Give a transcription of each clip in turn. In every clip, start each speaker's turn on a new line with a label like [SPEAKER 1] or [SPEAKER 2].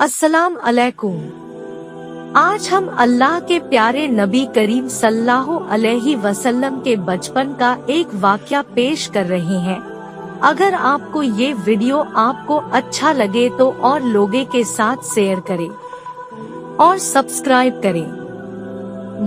[SPEAKER 1] अस्सलाम अलैकुम। आज हम अल्लाह के प्यारे नबी करीम सल्लल्लाहु अलैहि वसल्लम के बचपन का एक वाक़या पेश कर रहे हैं। अगर आपको ये वीडियो आपको अच्छा लगे तो और लोगों के साथ शेयर करें और सब्सक्राइब करें।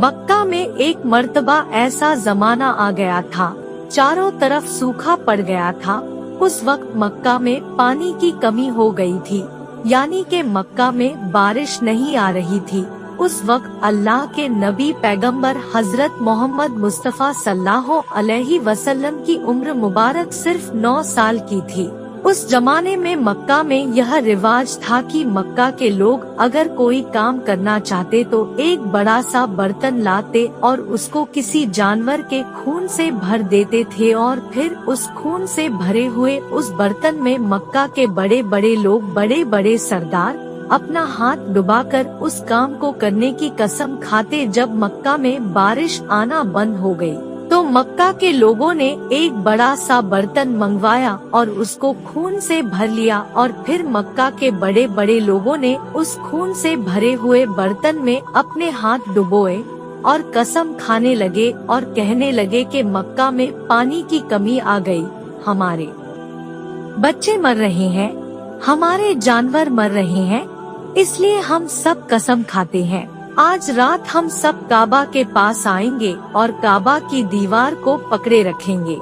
[SPEAKER 1] मक्का में एक मर्तबा ऐसा जमाना आ गया था, चारों तरफ सूखा पड़ गया था। उस वक्त मक्का में पानी की कमी हो गई थी, यानी कि मक्का में बारिश नहीं आ रही थी। उस वक्त अल्लाह के नबी पैगंबर हजरत मोहम्मद मुस्तफ़ा सल्लल्लाहु अलैहि वसल्लम की उम्र मुबारक सिर्फ 9 साल की थी। उस जमाने में मक्का में यह रिवाज था कि मक्का के लोग अगर कोई काम करना चाहते तो एक बड़ा सा बर्तन लाते और उसको किसी जानवर के खून से भर देते थे और फिर उस खून से भरे हुए उस बर्तन में मक्का के बड़े बड़े लोग, बड़े बड़े सरदार अपना हाथ डुबाकर उस काम को करने की कसम खाते। जब मक्का में बारिश आना बंद हो गई तो मक्का के लोगों ने एक बड़ा सा बर्तन मंगवाया और उसको खून से भर लिया और फिर मक्का के बड़े बड़े लोगों ने उस खून से भरे हुए बर्तन में अपने हाथ डुबोए और कसम खाने लगे और कहने लगे कि मक्का में पानी की कमी आ गई, हमारे बच्चे मर रहे हैं, हमारे जानवर मर रहे हैं, इसलिए हम सब कसम खाते हैं आज रात हम सब काबा के पास आएंगे और काबा की दीवार को पकड़े रखेंगे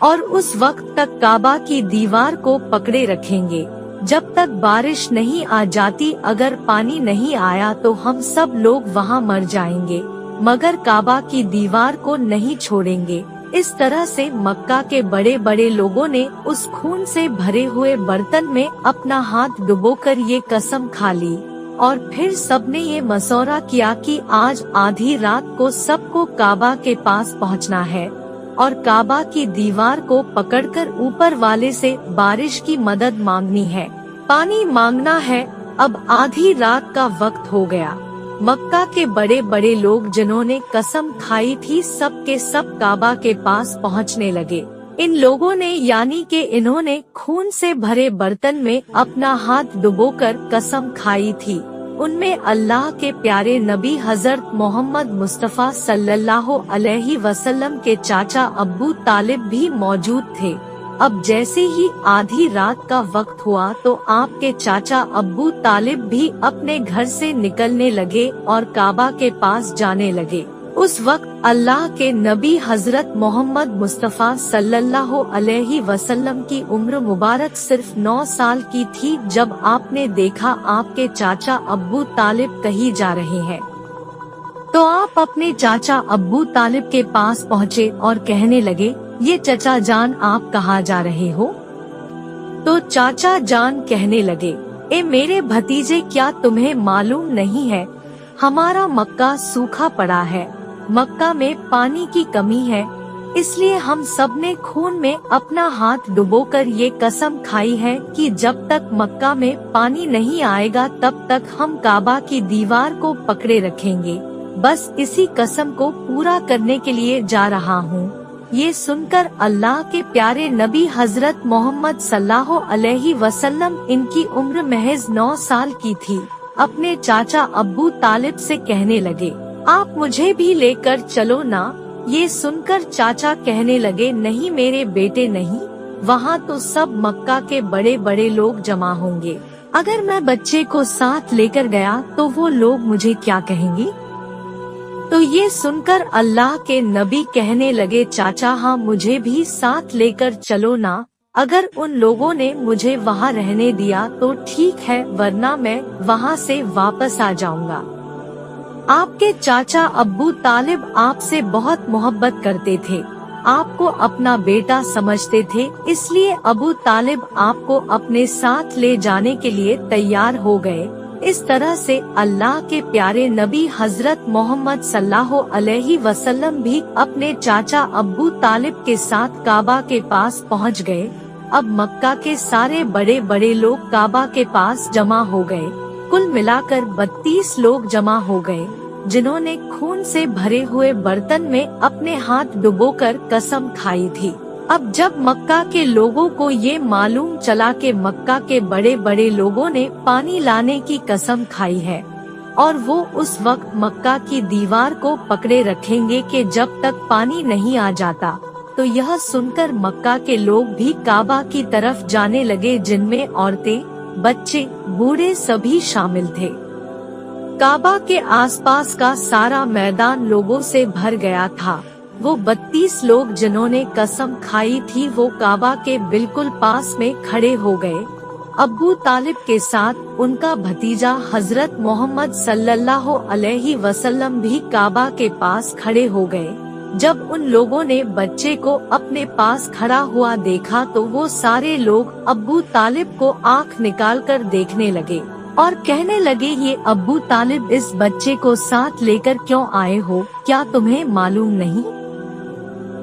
[SPEAKER 1] और उस वक्त तक काबा की दीवार को पकड़े रखेंगे जब तक बारिश नहीं आ जाती। अगर पानी नहीं आया तो हम सब लोग वहाँ मर जाएंगे, मगर काबा की दीवार को नहीं छोड़ेंगे। इस तरह से मक्का के बड़े बड़े लोगों ने उस खून से भरे हुए बर्तन में अपना हाथ डुबोकर ये कसम खा ली और फिर सबने ये मशवरा किया कि आज आधी रात को सबको काबा के पास पहुंचना है और काबा की दीवार को पकड़कर ऊपर वाले से बारिश की मदद मांगनी है, पानी मांगना है। अब आधी रात का वक्त हो गया। मक्का के बड़े बड़े लोग जिन्होंने कसम खाई थी सब के सब काबा के पास पहुंचने लगे। इन लोगों ने यानी कि इन्होंने खून से भरे बर्तन में अपना हाथ डुबोकर कसम खाई थी। उनमें अल्लाह के प्यारे नबी हजरत मोहम्मद मुस्तफ़ा सल्लल्लाहु अलैहि वसल्लम के चाचा अब्बू तालिब भी मौजूद थे। अब जैसे ही आधी रात का वक्त हुआ तो आपके चाचा अब्बू तालिब भी अपने घर से निकलने लगे और काबा के पास जाने लगे। उस वक्त अल्लाह के नबी हजरत मोहम्मद मुस्तफ़ा सल्लल्लाहु अलैहि वसल्लम की उम्र मुबारक सिर्फ 9 साल की थी। जब आपने देखा आपके चाचा अब्बू तालिब कहीं जा रहे हैं तो आप अपने चाचा अब्बू तालिब के पास पहुँचे और कहने लगे, ये चचा जान आप कहाँ जा रहे हो? तो चाचा जान कहने लगे, ए मेरे भतीजे, क्या तुम्हें मालूम नहीं है हमारा मक्का सूखा पड़ा है, मक्का में पानी की कमी है, इसलिए हम सब ने खून में अपना हाथ डुबोकर ये कसम खाई है कि जब तक मक्का में पानी नहीं आएगा तब तक हम काबा की दीवार को पकड़े रखेंगे। बस इसी कसम को पूरा करने के लिए जा रहा हूँ। ये सुनकर अल्लाह के प्यारे नबी हजरत मोहम्मद सल्लल्लाहु अलैहि वसल्लम, इनकी उम्र महज 9 साल की थी, अपने चाचा अब्बू तालिब से कहने लगे, आप मुझे भी लेकर चलो ना। ये सुनकर चाचा कहने लगे, नहीं मेरे बेटे नहीं, वहाँ तो सब मक्का के बड़े बड़े लोग जमा होंगे, अगर मैं बच्चे को साथ लेकर गया तो वो लोग मुझे क्या कहेंगे? तो ये सुनकर अल्लाह के नबी कहने लगे, चाचा हाँ मुझे भी साथ लेकर चलो ना, अगर उन लोगों ने मुझे वहाँ रहने दिया तो ठीक है, वरना मैं वहाँ से वापस आ जाऊंगा। आपके चाचा अब्बू तालिब आपसे बहुत मोहब्बत करते थे, आपको अपना बेटा समझते थे, इसलिए अबू तालिब आपको अपने साथ ले जाने के लिए तैयार हो गए। इस तरह से अल्लाह के प्यारे नबी हजरत मोहम्मद सल्लल्लाहु अलैहि वसल्लम भी अपने चाचा अब्बू तालिब के साथ काबा के पास पहुंच गए। अब मक्का के सारे बड़े बड़े लोग काबा के पास जमा हो गए। कुल मिलाकर 32 लोग जमा हो गए, जिन्होंने खून से भरे हुए बर्तन में अपने हाथ डुबोकर कसम खाई थी। अब जब मक्का के लोगों को ये मालूम चला कि मक्का के बड़े बड़े लोगों ने पानी लाने की कसम खाई है और वो उस वक्त मक्का की दीवार को पकड़े रखेंगे कि जब तक पानी नहीं आ जाता, तो यह सुनकर मक्का के लोग भी काबा की तरफ जाने लगे, जिनमें औरतें, बच्चे, बूढ़े सभी शामिल थे। काबा के आसपास का सारा मैदान लोगों से भर गया था। वो 32 लोग जिन्होंने कसम खाई थी वो काबा के बिल्कुल पास में खड़े हो गए। अब्बू तालिब के साथ उनका भतीजा हजरत मोहम्मद सल्लल्लाहु अलैहि वसल्लम भी काबा के पास खड़े हो गए। जब उन लोगों ने बच्चे को अपने पास खड़ा हुआ देखा तो वो सारे लोग अब्बू तालिब को आंख निकालकर देखने लगे और कहने लगे, ये अब्बू तालिब इस बच्चे को साथ लेकर क्यों आए हो? क्या तुम्हें मालूम नहीं?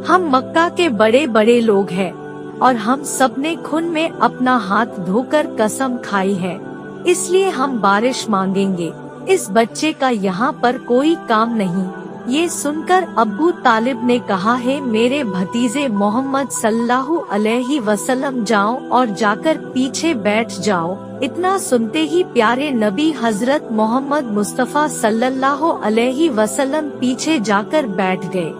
[SPEAKER 1] हम मक्का के बड़े बड़े लोग हैं और हम सब ने खून में अपना हाथ धोकर कसम खाई है, इसलिए हम बारिश मांगेंगे। इस बच्चे का यहाँ पर कोई काम नहीं। ये सुनकर अब्बू तालिब ने कहा है, मेरे भतीजे मोहम्मद सल्लल्लाहु अलैहि वसल्लम जाओ और जाकर पीछे बैठ जाओ। इतना सुनते ही प्यारे नबी हजरत मोहम्मद मुस्तफा सल्लल्लाहु अलैहि वसल्लम पीछे जाकर बैठ गए।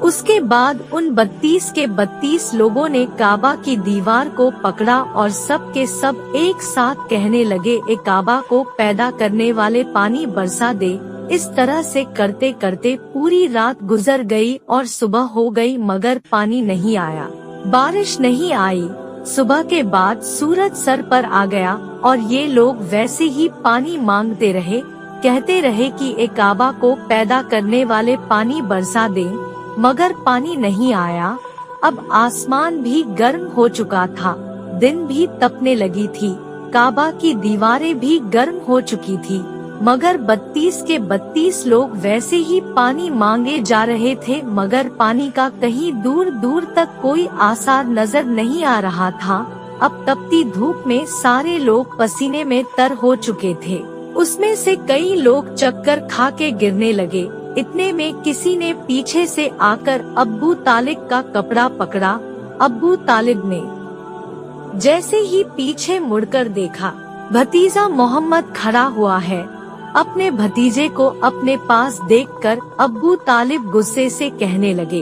[SPEAKER 1] उसके बाद उन 32 के 32 लोगों ने काबा की दीवार को पकड़ा और सब के सब एक साथ कहने लगे, ए काबा को पैदा करने वाले पानी बरसा दे। इस तरह से करते करते पूरी रात गुजर गई और सुबह हो गई मगर पानी नहीं आया, बारिश नहीं आई। सुबह के बाद सूरज सर पर आ गया और ये लोग वैसे ही पानी मांगते रहे, कहते रहे कि ए काबा को पैदा करने वाले पानी बरसा दे, मगर पानी नहीं आया। अब आसमान भी गर्म हो चुका था, दिन भी तपने लगी थी, काबा की दीवारें भी गर्म हो चुकी थी, मगर 32 के 32 लोग वैसे ही पानी मांगे जा रहे थे, मगर पानी का कहीं दूर दूर तक कोई आसार नजर नहीं आ रहा था। अब तपती धूप में सारे लोग पसीने में तर हो चुके थे। उसमें से कई लोग चक्कर खा के गिरने लगे। इतने में किसी ने पीछे से आकर अब्बू तालिब का कपड़ा पकड़ा। अब्बू तालिब ने जैसे ही पीछे मुड़कर देखा, भतीजा मोहम्मद खड़ा हुआ है। अपने भतीजे को अपने पास देखकर अब्बू तालिब गुस्से से कहने लगे।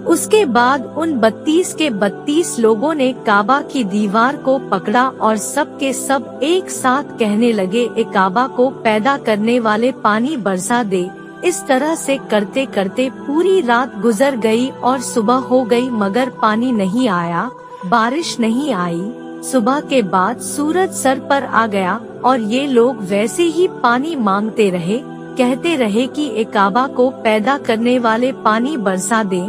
[SPEAKER 1] उसके बाद उन 32 के 32 लोगों ने काबा की दीवार को पकड़ा और सब के सब एक साथ कहने लगे, ए काबा को पैदा करने वाले पानी बरसा दे। इस तरह से करते करते पूरी रात गुजर गई और सुबह हो गई मगर पानी नहीं आया, बारिश नहीं आई। सुबह के बाद सूरज सर पर आ गया और ये लोग वैसे ही पानी मांगते रहे, कहते रहे कि ए काबा को पैदा करने वाले पानी बरसा दे,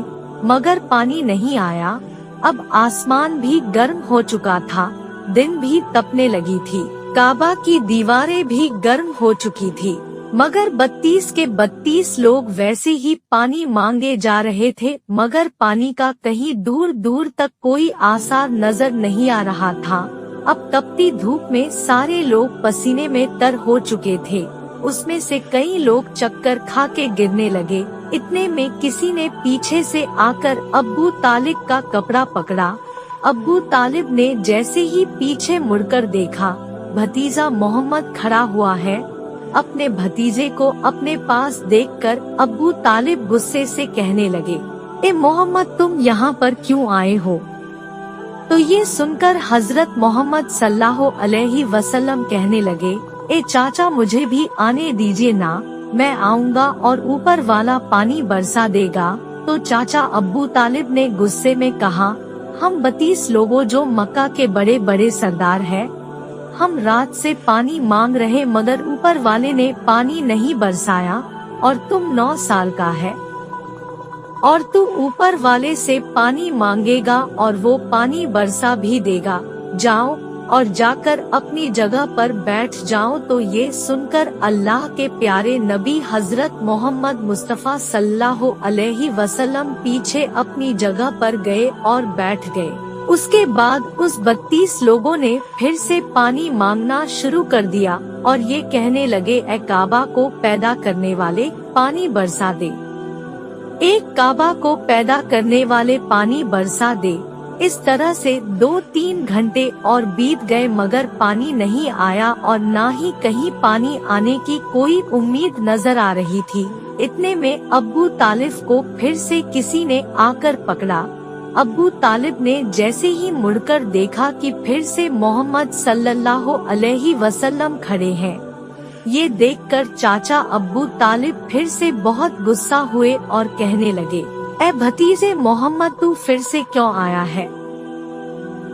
[SPEAKER 1] मगर पानी नहीं आया। अब आसमान भी गर्म हो चुका था, दिन भी तपने लगी थी, काबा की दीवारें भी गर्म हो चुकी थी, मगर 32 के 32 लोग वैसे ही पानी मांगे जा रहे थे, मगर पानी का कहीं दूर दूर तक कोई आसार नजर नहीं आ रहा था। अब तपती धूप में सारे लोग पसीने में तर हो चुके थे। उसमें से कई लोग चक्कर खा के गिरने लगे। इतने में किसी ने पीछे से आकर अब्बू तालिब का कपड़ा पकड़ा। अब्बू तालिब ने जैसे ही पीछे मुड़कर देखा, भतीजा मोहम्मद खड़ा हुआ है। अपने भतीजे को अपने पास देखकर अब्बू तालिब गुस्से से कहने लगे, ए मोहम्मद तुम यहाँ पर क्यों आए हो? तो ये सुनकर हजरत मोहम्मद सल्लल्लाहु अलैहि वसल्लम कहने लगे, ए चाचा मुझे भी आने दीजिए ना, मैं आऊँगा और ऊपर वाला पानी बरसा देगा। तो चाचा अब्बू तालिब ने गुस्से में कहा, हम 32 लोगों जो मक्का के बड़े बड़े सरदार हैं, हम रात से पानी मांग रहे मगर ऊपर वाले ने पानी नहीं बरसाया, और तुम 9 साल का है और तू ऊपर वाले से पानी मांगेगा और वो पानी बरसा भी देगा। जाओ और जाकर अपनी जगह पर बैठ जाओ। तो ये सुनकर अल्लाह के प्यारे नबी हजरत मोहम्मद मुस्तफा सल्लल्लाहु अलैहि वसल्लम पीछे अपनी जगह पर गए और बैठ गए। उसके बाद उस 32 लोगों ने फिर से पानी मांगना शुरू कर दिया और ये कहने लगे, ए काबा को पैदा करने वाले पानी बरसा दे। एक काबा को पैदा करने वाले पानी बरसा दे। इस तरह से 2-3 घंटे और बीत गए मगर पानी नहीं आया और ना ही कहीं पानी आने की कोई उम्मीद नजर आ रही थी। इतने में अब्बू तालिब को फिर से किसी ने आकर पकड़ा। अब्बू तालिब ने जैसे ही मुड़कर देखा कि फिर से मोहम्मद सल्लल्लाहु अलैहि वसल्लम खड़े हैं। ये देखकर चाचा अब्बू तालिब फिर से बहुत गुस्सा हुए और कहने लगे, ऐ भतीजे मोहम्मद, तू फिर से क्यों आया है?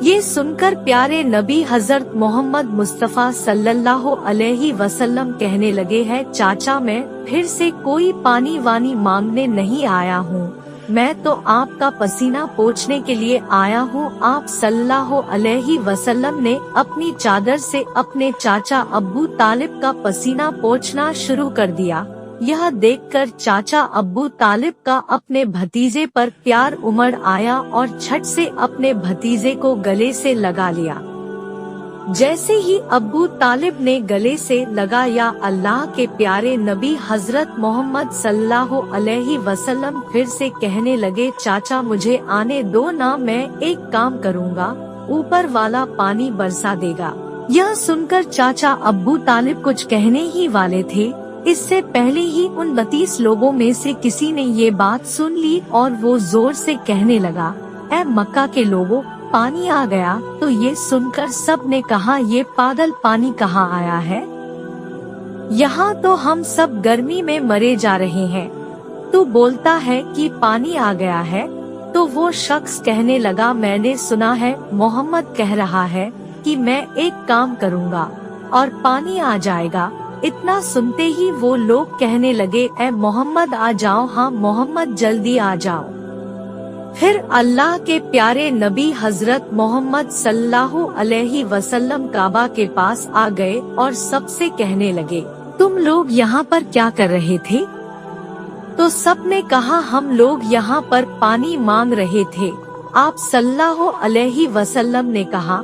[SPEAKER 1] ये सुनकर प्यारे नबी हजरत मोहम्मद मुस्तफा सल्लल्लाहु अलैहि वसल्लम कहने लगे, है चाचा, मैं फिर से कोई पानी वानी मांगने नहीं आया हूँ, मैं तो आपका पसीना पोंछने के लिए आया हूँ। आप सल्लल्लाहु अलैहि वसल्लम ने अपनी चादर से अपने चाचा अब्बू तालिब का पसीना पोंछना शुरू कर दिया। यह देखकर चाचा अब्बू तालिब का अपने भतीजे पर प्यार उमड़ आया और झट से अपने भतीजे को गले से लगा लिया। जैसे ही अब्बू तालिब ने गले से लगाया, अल्लाह के प्यारे नबी हजरत मोहम्मद सल्लल्लाहु अलैहि वसल्लम फिर से कहने लगे, चाचा मुझे आने दो ना, मैं एक काम करूँगा, ऊपर वाला पानी बरसा देगा। यह सुनकर चाचा अब्बू तालिब कुछ कहने ही वाले थे, इससे पहले ही उन 32 लोगों में से किसी ने ये बात सुन ली और वो जोर से कहने लगा, ऐ मक्का के लोगों, पानी आ गया। तो ये सुनकर सब ने कहा, ये पागल पानी कहाँ आया है? यहाँ तो हम सब गर्मी में मरे जा रहे हैं, तू बोलता है कि पानी आ गया है। तो वो शख्स कहने लगा, मैंने सुना है मोहम्मद कह रहा है कि मैं एक काम करूँगा और पानी आ जाएगा। इतना सुनते ही वो लोग कहने लगे, ऐ मोहम्मद आ जाओ, हाँ मोहम्मद जल्दी आ जाओ। फिर अल्लाह के प्यारे नबी हजरत मोहम्मद सल्लल्लाहु अलैहि वसल्लम काबा के पास आ गए और सबसे कहने लगे, तुम लोग यहाँ पर क्या कर रहे थे? तो सब ने कहा, हम लोग यहाँ पर पानी मांग रहे थे। आप सल्लल्लाहु अलैहि वसल्लम ने कहा,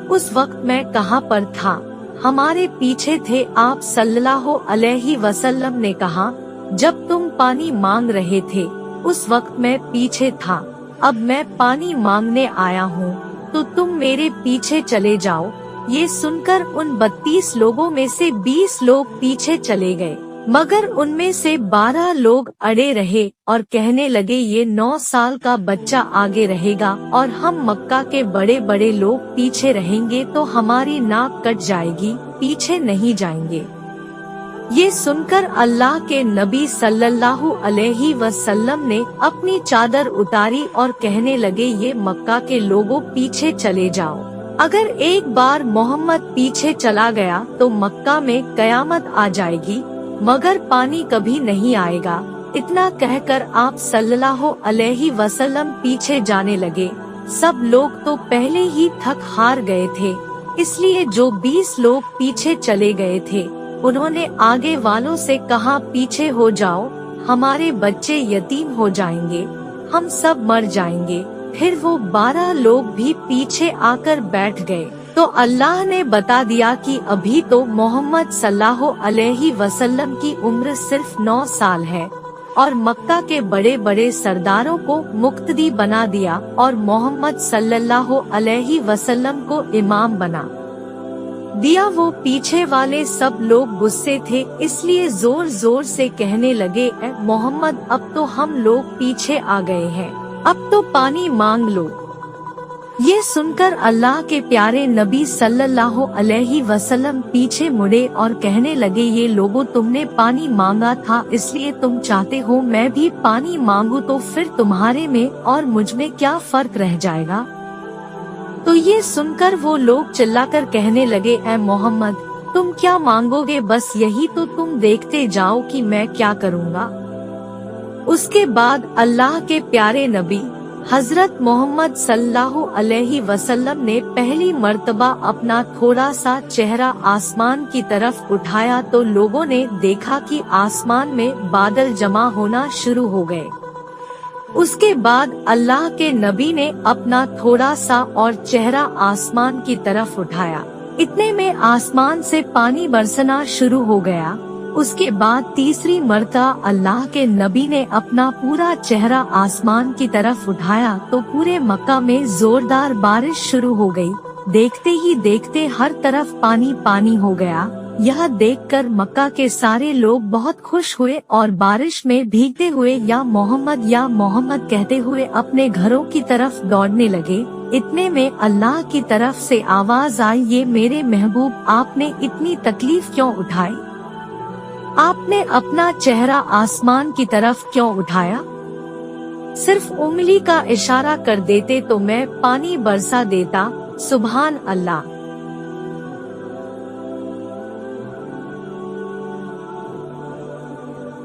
[SPEAKER 1] उस वक्त मैं कहाँ पर था? हमारे पीछे थे। आप सल्लल्लाहु अलैहि वसल्लम ने कहा, जब तुम पानी मांग रहे थे उस वक्त मैं पीछे था, अब मैं पानी मांगने आया हूँ, तो तुम मेरे पीछे चले जाओ। ये सुनकर उन 32 लोगों में से 20 लोग पीछे चले गए, मगर उनमें से 12 लोग अड़े रहे और कहने लगे, ये 9 साल का बच्चा आगे रहेगा और हम मक्का के बड़े बड़े लोग पीछे रहेंगे तो हमारी नाक कट जाएगी, पीछे नहीं जाएंगे। ये सुनकर अल्लाह के नबी सल्लल्लाहु अलैहि वसल्लम ने अपनी चादर उतारी और कहने लगे, ये मक्का के लोगों पीछे चले जाओ। अगर एक बार मोहम्मद पीछे चला गया तो मक्का में कयामत आ जाएगी, मगर पानी कभी नहीं आएगा। इतना कहकर आप सल्लल्लाहु अलैहि वसल्लम पीछे जाने लगे। सब लोग तो पहले ही थक हार गए थे, इसलिए जो 20 लोग पीछे चले गए थे उन्होंने आगे वालों से कहा, पीछे हो जाओ, हमारे बच्चे यतीम हो जाएंगे, हम सब मर जाएंगे। फिर वो 12 लोग भी पीछे आकर बैठ गए। तो अल्लाह ने बता दिया कि अभी तो मोहम्मद सल्लल्लाहु अलैहि वसल्लम की उम्र सिर्फ 9 साल है और मक्का के बड़े बड़े सरदारों को मुक्तदी बना दिया और मोहम्मद सल्लल्लाहु अलैहि वसल्लम को इमाम बना दिया। वो पीछे वाले सब लोग गुस्से थे, इसलिए जोर जोर से कहने लगे, ऐ मोहम्मद, अब तो हम लोग पीछे आ गए हैं, अब तो पानी मांग लो। ये सुनकर अल्लाह के प्यारे नबी सल्लल्लाहु अलैहि वसल्लम पीछे मुड़े और कहने लगे, ये लोगों, तुमने पानी मांगा था इसलिए तुम चाहते हो मैं भी पानी मांगू, तो फिर तुम्हारे में और मुझ में क्या फर्क रह जाएगा? तो ये सुनकर वो लोग चिल्लाकर कहने लगे, ऐ मोहम्मद, तुम क्या मांगोगे? बस यही तो तुम देखते जाओ कि मैं क्या करूँगा। उसके बाद अल्लाह के प्यारे नबी हजरत मोहम्मद सल्लल्लाहु अलैहि वसल्लम ने पहली मर्तबा अपना थोड़ा सा चेहरा आसमान की तरफ उठाया तो लोगों ने देखा कि आसमान में बादल जमा होना शुरू हो गए। उसके बाद अल्लाह के नबी ने अपना थोड़ा सा और चेहरा आसमान की तरफ उठाया। इतने में आसमान से पानी बरसना शुरू हो गया। उसके बाद तीसरी मर्तबा अल्लाह के नबी ने अपना पूरा चेहरा आसमान की तरफ उठाया तो पूरे मक्का में जोरदार बारिश शुरू हो गई। देखते ही देखते हर तरफ पानी पानी हो गया। यह देखकर मक्का के सारे लोग बहुत खुश हुए और बारिश में भीगते हुए या मोहम्मद कहते हुए अपने घरों की तरफ दौड़ने लगे। इतने में अल्लाह की तरफ से आवाज आई, ये मेरे महबूब, आपने इतनी तकलीफ क्यों उठाई? आपने अपना चेहरा आसमान की तरफ क्यों उठाया? सिर्फ उंगली का इशारा कर देते तो मैं पानी बरसा देता। सुभान अल्लाह।